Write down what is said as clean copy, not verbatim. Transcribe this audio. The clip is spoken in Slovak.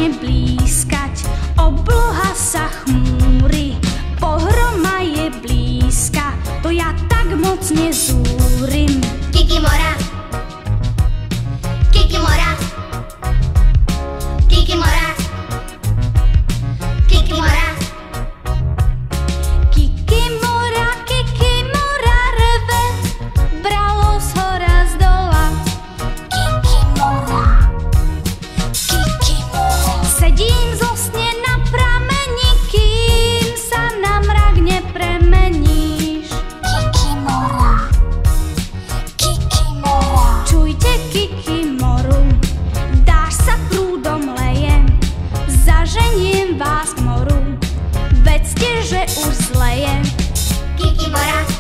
začne blízkať, obloha sa chmúri, pohroma je blízka, to ja tak moc nezúrim. Kikimora, Kikimora, Kikimora, Kikimora. Kikimora, Kikimora reve, bralo z hora z dola. Kikimora, Kikimora. Sedím zlostne na prameni, kým sa na mrak nepremeníš. Kikimora, Kikimora. Čujte Kikimoru, dáš sa prúdom leje, zaženiem vás k moru, vedzte, že už zle je. Kikimora.